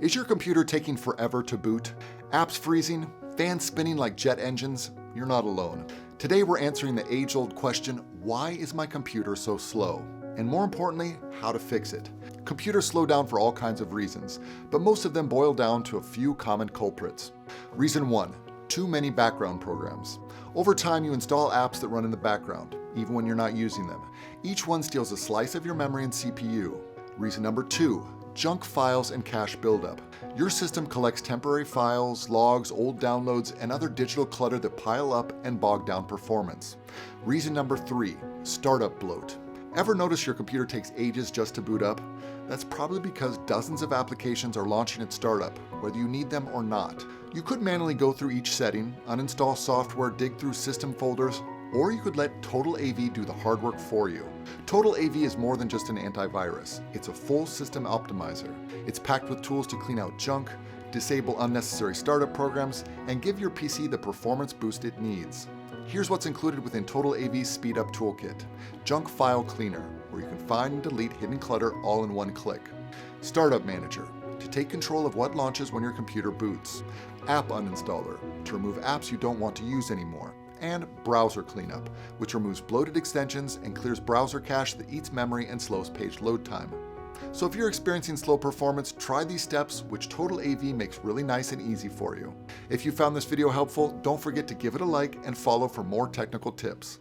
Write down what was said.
Is your computer taking forever to boot? Apps freezing? Fans spinning like jet engines? You're not alone. Today we're answering the age-old question, why is my computer so slow? And more importantly, how to fix it. Computers slow down for all kinds of reasons, but most of them boil down to a few common culprits. Reason 1. Too many background programs. Over time, you install apps that run in the background, even when you're not using them. Each one steals a slice of your memory and CPU. Reason number 2. Junk files and cache buildup. Your system collects temporary files, logs, old downloads, and other digital clutter that pile up and bog down performance. Reason number 3. Startup bloat. Ever notice your computer takes ages just to boot up? That's probably because dozens of applications are launching at startup, whether you need them or not. You could manually go through each setting, uninstall software, dig through system folders, or you could let Total AV do the hard work for you. Total AV is more than just an antivirus. It's a full system optimizer. It's packed with tools to clean out junk, disable unnecessary startup programs, and give your PC the performance boost it needs. Here's what's included within Total AV's Speed Up Toolkit. Junk File Cleaner, where you can find and delete hidden clutter all in one click. Startup Manager, to take control of what launches when your computer boots. App Uninstaller, to remove apps you don't want to use anymore. And Browser Cleanup, which removes bloated extensions and clears browser cache that eats memory and slows page load time. So if you're experiencing slow performance, try these steps, which Total AV makes really nice and easy for you. If you found this video helpful, don't forget to give it a like and follow for more technical tips.